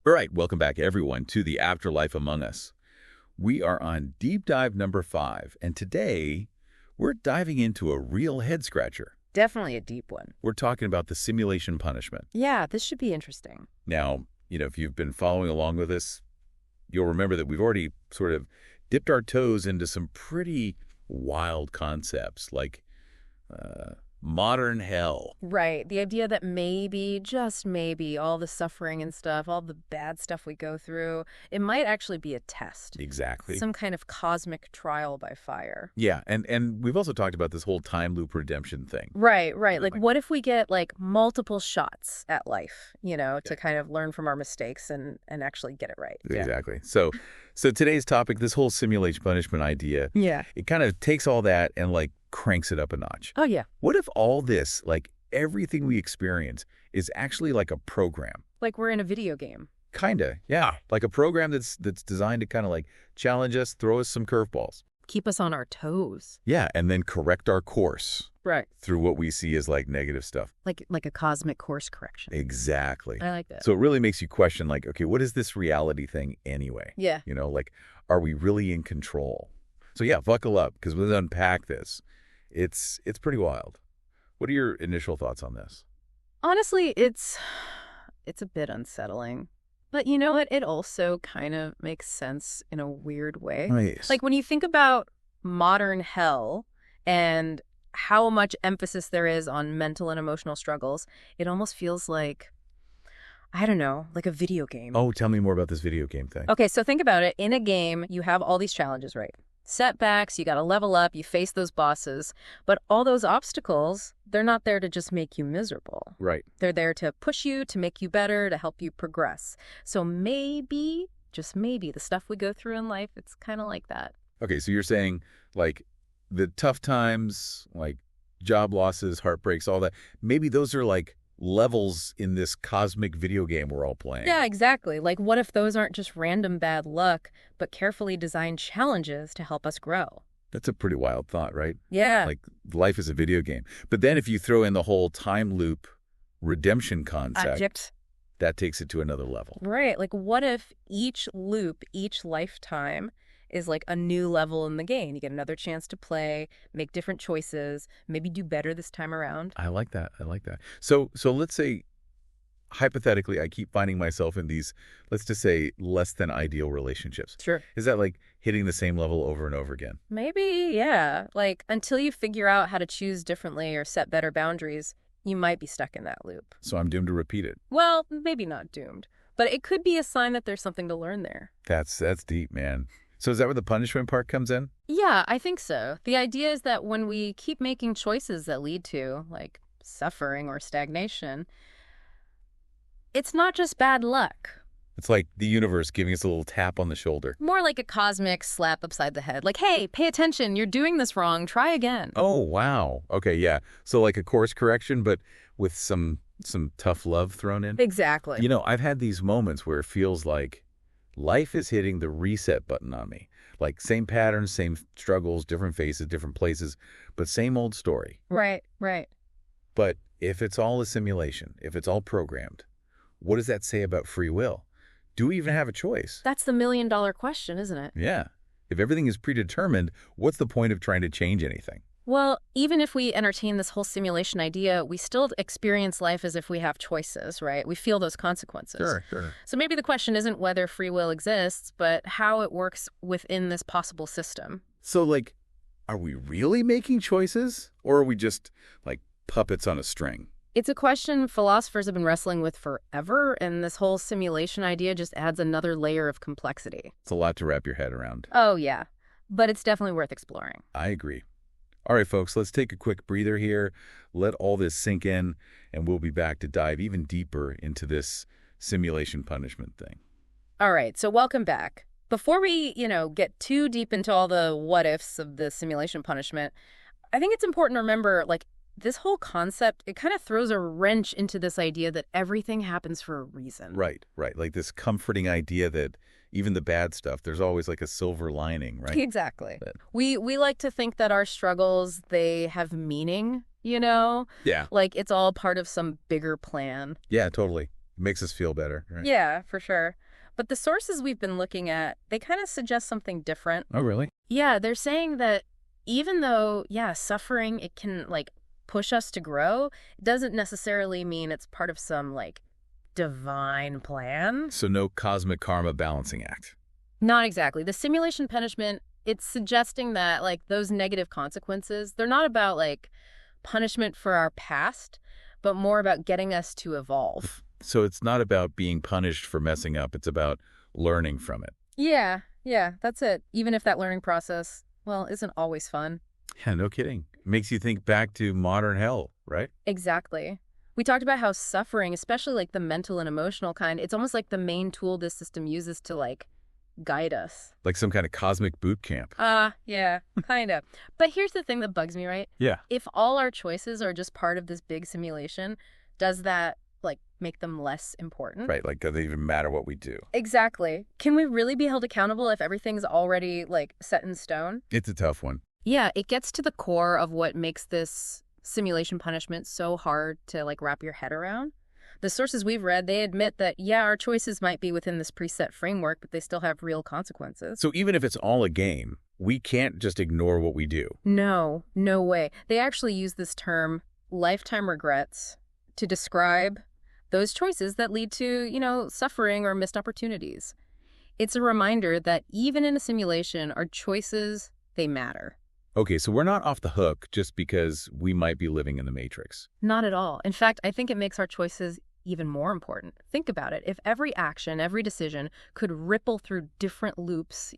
All right, welcome back, everyone, to the Afterlife Among Us. We are on deep dive number 5, and today we're diving into a real head-scratcher. Definitely a deep one. We're talking about the simulation punishment. Yeah, this should be interesting. Now, if you've been following along with us, you'll remember that we've already sort of dipped our toes into some pretty wild concepts, like modern hell. Right. The idea that maybe, just maybe, all the suffering and stuff, all the bad stuff we go through, it might actually be a test. Exactly. Some kind of cosmic trial by fire. Yeah, and we've also talked about this whole time loop redemption thing. Right. Like, what if we get, multiple shots at life, to kind of learn from our mistakes and actually get it right? Exactly. So today's topic, this whole simulation punishment idea, Yeah. it kind of takes all that and, cranks it up a notch. Oh, yeah. What if all this, everything we experience, is actually like a program? Like we're in a video game. Kinda, yeah. Like a program that's designed to kind of challenge us, throw us some curveballs. Keep us on our toes. Yeah, and then correct our course. Right. Through what we see as negative stuff. Like a cosmic course correction. Exactly. I like that. So it really makes you question, okay, what is this reality thing anyway? Yeah. Are we really in control? So yeah, buckle up, because we'll unpack this. It's pretty wild. What are your initial thoughts on this? Honestly, it's a bit unsettling. But you know what? It also kind of makes sense in a weird way. Nice. Like when you think about modern hell and how much emphasis there is on mental and emotional struggles, it almost feels like, I don't know, like a video game. Oh, tell me more about this video game thing. Okay, so think about it. In a game, you have all these challenges, right? Setbacks, you got to level up, you face those bosses. But all those obstacles, they're not there to just make you miserable. Right. They're there to push you, to make you better, to help you progress. So maybe, just maybe, the stuff we go through in life, it's kind of like that. Okay, so you're saying, the tough times, job losses, heartbreaks, all that, maybe those are levels in this cosmic video game we're all playing. Yeah, exactly. What if those aren't just random bad luck, but carefully designed challenges to help us grow? That's a pretty wild thought, right? Yeah. Life is a video game. But then if you throw in the whole time loop redemption concept, that takes it to another level. Right. What if each loop, each lifetime is a new level in the game? You get another chance to play, make different choices, maybe do better this time around. I like that. So let's say, hypothetically, I keep finding myself in these, let's just say, less than ideal relationships. Sure. Is that hitting the same level over and over again? Maybe, yeah. Until you figure out how to choose differently or set better boundaries, you might be stuck in that loop. So I'm doomed to repeat it. Well, maybe not doomed, but it could be a sign that there's something to learn there. That's deep, man. So is that where the punishment part comes in? Yeah, I think so. The idea is that when we keep making choices that lead to, suffering or stagnation, it's not just bad luck. It's like the universe giving us a little tap on the shoulder. More like a cosmic slap upside the head. Hey, pay attention. You're doing this wrong. Try again. Oh, wow. Okay, yeah. So a course correction, but with some tough love thrown in? Exactly. I've had these moments where it feels like life is hitting the reset button on me. Same patterns, same struggles, different faces, different places, but same old story. Right. But if it's all a simulation, if it's all programmed, what does that say about free will? Do we even have a choice? That's the million-dollar question, isn't it? Yeah. If everything is predetermined, what's the point of trying to change anything? Well, even if we entertain this whole simulation idea, we still experience life as if we have choices, right? We feel those consequences. Sure. So maybe the question isn't whether free will exists, but how it works within this possible system. So, are we really making choices? Or are we just, puppets on a string? It's a question philosophers have been wrestling with forever, and this whole simulation idea just adds another layer of complexity. It's a lot to wrap your head around. Oh, yeah. But it's definitely worth exploring. I agree. All right, folks, let's take a quick breather here, let all this sink in, and we'll be back to dive even deeper into this simulation punishment thing. All right, so welcome back. Before we, get too deep into all the what-ifs of the simulation punishment, I think it's important to remember, this whole concept, it kind of throws a wrench into this idea that everything happens for a reason. Right. This comforting idea that even the bad stuff, there's always a silver lining, right? Exactly. We like to think that our struggles, they have meaning, Yeah. It's all part of some bigger plan. Yeah, totally. Makes us feel better, right? Yeah, for sure. But the sources we've been looking at, they kind of suggest something different. Oh, really? Yeah, they're saying that even though, yeah, suffering, it can, like, push us to grow, it doesn't necessarily mean it's part of some, like, divine plan. So no cosmic karma balancing act. Not exactly. The simulation punishment, it's suggesting that, like, those negative consequences, they're not about, like, punishment for our past, but more about getting us to evolve. So it's not about being punished for messing up. It's about learning from it. Yeah, that's it. Even if that learning process, well, isn't always fun. Yeah, no kidding. Makes you think back to modern hell, right? Exactly. We talked about how suffering, especially like the mental and emotional kind, it's almost like the main tool this system uses to like guide us. Like some kind of cosmic boot camp. Yeah, kind of. But here's the thing that bugs me, right? Yeah. If all our choices are just part of this big simulation, does that like make them less important? Right, like does it even matter what we do? Exactly. Can we really be held accountable if everything's already like set in stone? It's a tough one. Yeah, it gets to the core of what makes this simulation punishment so hard to like wrap your head around. The sources we've read, they admit that, yeah, our choices might be within this preset framework, but they still have real consequences. So even if it's all a game, we can't just ignore what we do. No way. They actually use this term, lifetime regrets, to describe those choices that lead to, suffering or missed opportunities. It's a reminder that even in a simulation, our choices, they matter. Okay, so we're not off the hook just because we might be living in the Matrix. Not at all. In fact, I think it makes our choices even more important. Think about it. If every action, every decision could ripple through different loops,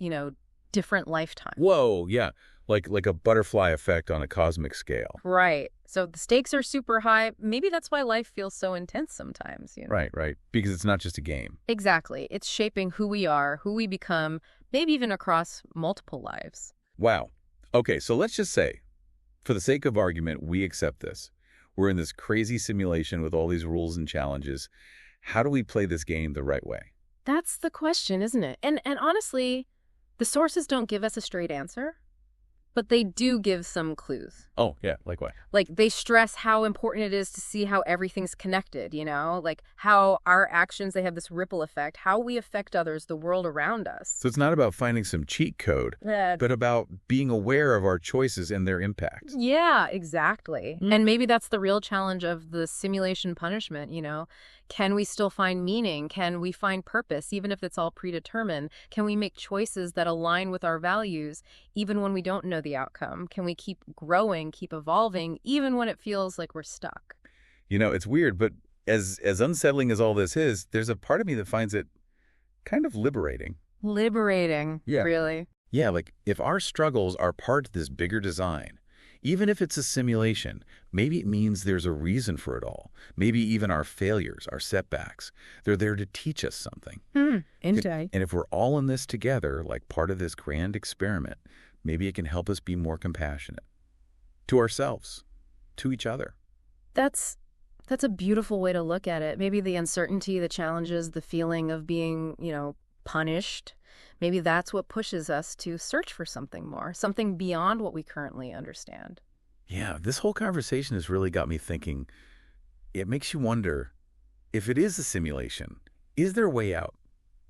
different lifetimes. Whoa, yeah, like a butterfly effect on a cosmic scale. Right. So the stakes are super high. Maybe that's why life feels so intense sometimes. Right, because it's not just a game. Exactly. It's shaping who we are, who we become, maybe even across multiple lives. Wow. Okay, so let's just say, for the sake of argument, we accept this. We're in this crazy simulation with all these rules and challenges. How do we play this game the right way? That's the question, isn't it? And honestly, the sources don't give us a straight answer, but they do give some clues. Oh, yeah, like what? Like, they stress how important it is to see how everything's connected, like how our actions, they have this ripple effect, how we affect others, the world around us. So it's not about finding some cheat code, but about being aware of our choices and their impact. Yeah, exactly. And maybe that's the real challenge of the simulation punishment, Can we still find meaning? Can we find purpose, even if it's all predetermined? Can we make choices that align with our values, even when we don't know the outcome? Can we keep growing, keep evolving, even when it feels like we're stuck? It's weird, but as unsettling as all this is, there's a part of me that finds it kind of liberating. Liberating, Yeah. Really? Yeah, like if our struggles are part of this bigger design, even if it's a simulation, maybe it means there's a reason for it all. Maybe even our failures, our setbacks, they're there to teach us something. Indeed. And if we're all in this together, like part of this grand experiment, maybe it can help us be more compassionate to ourselves, to each other. That's a beautiful way to look at it. Maybe the uncertainty, the challenges, the feeling of being, punished, maybe that's what pushes us to search for something more, something beyond what we currently understand. Yeah, this whole conversation has really got me thinking. It makes you wonder, if it is a simulation, is there a way out?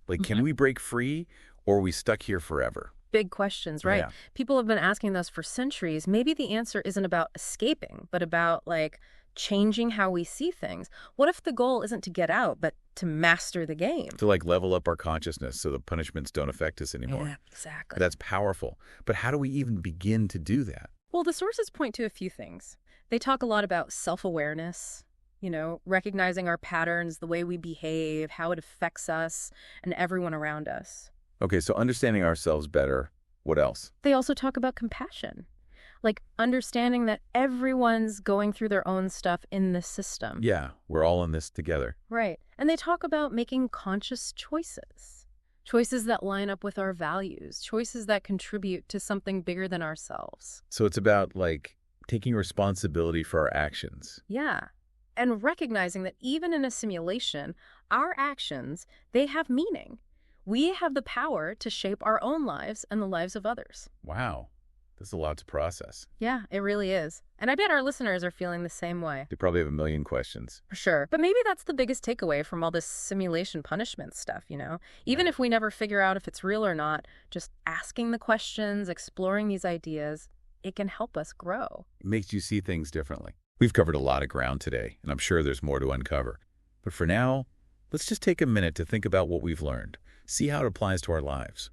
Like, can we break free, or are we stuck here forever? Big questions, right? Yeah. People have been asking those for centuries. Maybe the answer isn't about escaping, but about, changing how we see things. What if the goal isn't to get out, but to master the game? To, level up our consciousness so the punishments don't affect us anymore. Yeah, exactly. That's powerful. But how do we even begin to do that? Well, the sources point to a few things. They talk a lot about self-awareness, recognizing our patterns, the way we behave, how it affects us and everyone around us. Okay, so understanding ourselves better. What else? They also talk about compassion, understanding that everyone's going through their own stuff in this system. Yeah, we're all in this together. Right. And they talk about making conscious choices. Choices that line up with our values. Choices that contribute to something bigger than ourselves. So it's about, taking responsibility for our actions. Yeah. And recognizing that even in a simulation, our actions, they have meaning. We have the power to shape our own lives and the lives of others. Wow. That's a lot to process. Yeah, it really is. And I bet our listeners are feeling the same way. They probably have a million questions. For sure. But maybe that's the biggest takeaway from all this simulation punishment stuff, you know? Even if we never figure out if it's real or not, just asking the questions, exploring these ideas, it can help us grow. It makes you see things differently. We've covered a lot of ground today, and I'm sure there's more to uncover. But for now, let's just take a minute to think about what we've learned, see how it applies to our lives.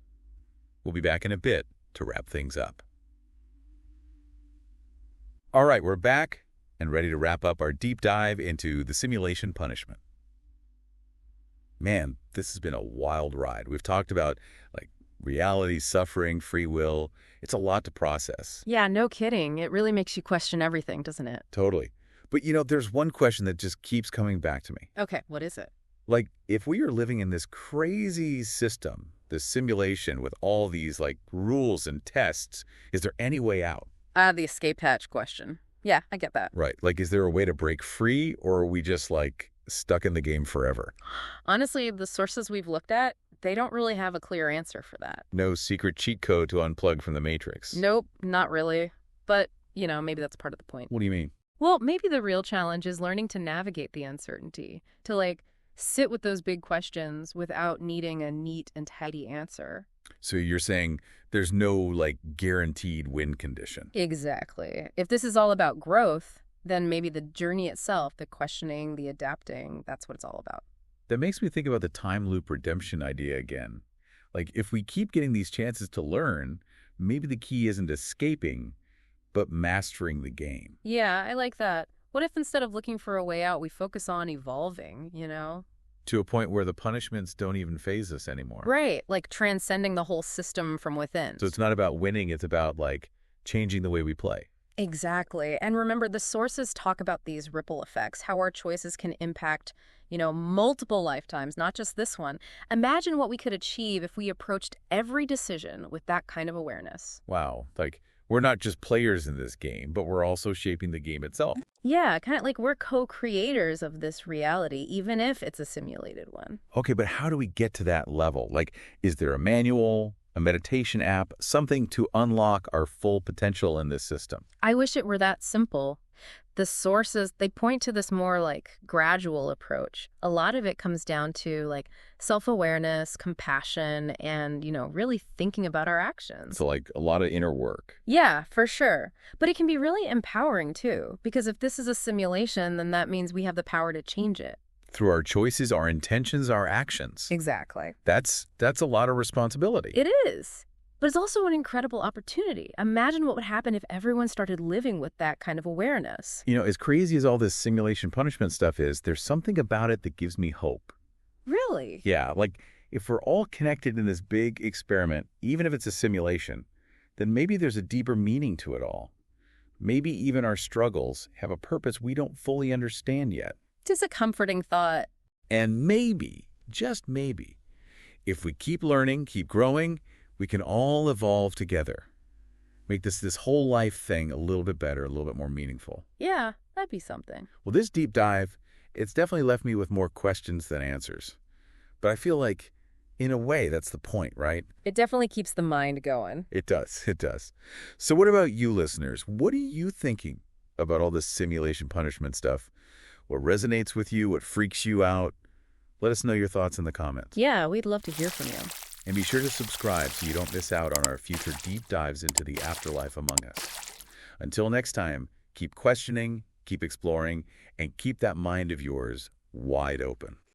We'll be back in a bit to wrap things up. All right, we're back and ready to wrap up our deep dive into the simulation punishment. Man, this has been a wild ride. We've talked about reality, suffering, free will. It's a lot to process. Yeah, no kidding. It really makes you question everything, doesn't it? Totally. But there's one question that just keeps coming back to me. Okay, what is it? If we are living in this crazy system, this simulation with all these rules and tests, is there any way out? The escape hatch question. Yeah, I get that. Right. Is there a way to break free, or are we just stuck in the game forever? Honestly, the sources we've looked at, they don't really have a clear answer for that. No secret cheat code to unplug from the Matrix? Nope, not really. But, maybe that's part of the point. What do you mean? Well, maybe the real challenge is learning to navigate the uncertainty, to sit with those big questions without needing a neat and tidy answer. So you're saying there's no guaranteed win condition? Exactly. If this is all about growth, then maybe the journey itself, the questioning, the adapting, that's what it's all about. That makes me think about the time loop redemption idea again. If we keep getting these chances to learn, maybe the key isn't escaping, but mastering the game. Yeah, I like that. What if instead of looking for a way out, we focus on evolving, To a point where the punishments don't even faze us anymore. Right, transcending the whole system from within. So it's not about winning, it's about changing the way we play. Exactly. And remember, the sources talk about these ripple effects, how our choices can impact, multiple lifetimes, not just this one. Imagine what we could achieve if we approached every decision with that kind of awareness. Wow. We're not just players in this game, but we're also shaping the game itself. Yeah, kind of we're co-creators of this reality, even if it's a simulated one. Okay, but how do we get to that level? Is there a manual, a meditation app, something to unlock our full potential in this system? I wish it were that simple. The sources, they point to this more gradual approach. A lot of it comes down to self-awareness, compassion, and, really thinking about our actions. So a lot of inner work. Yeah, for sure. But it can be really empowering too, because if this is a simulation, then that means we have the power to change it. Through our choices, our intentions, our actions. Exactly. That's a lot of responsibility. It is. But it's also an incredible opportunity. Imagine what would happen if everyone started living with that kind of awareness. As crazy as all this simulation punishment stuff is, there's something about it that gives me hope. Really? Yeah, if we're all connected in this big experiment, even if it's a simulation, then maybe there's a deeper meaning to it all. Maybe even our struggles have a purpose we don't fully understand yet. It's a comforting thought. And maybe, just maybe, if we keep learning, keep growing, we can all evolve together. Make this whole life thing a little bit better, a little bit more meaningful. Yeah, that'd be something. Well, this deep dive, it's definitely left me with more questions than answers. But I feel in a way, that's the point, right? It definitely keeps the mind going. It does. It does. So what about you listeners? What are you thinking about all this simulation punishment stuff? What resonates with you? What freaks you out? Let us know your thoughts in the comments. Yeah, we'd love to hear from you. And be sure to subscribe so you don't miss out on our future deep dives into the afterlife among us. Until next time, keep questioning, keep exploring, and keep that mind of yours wide open.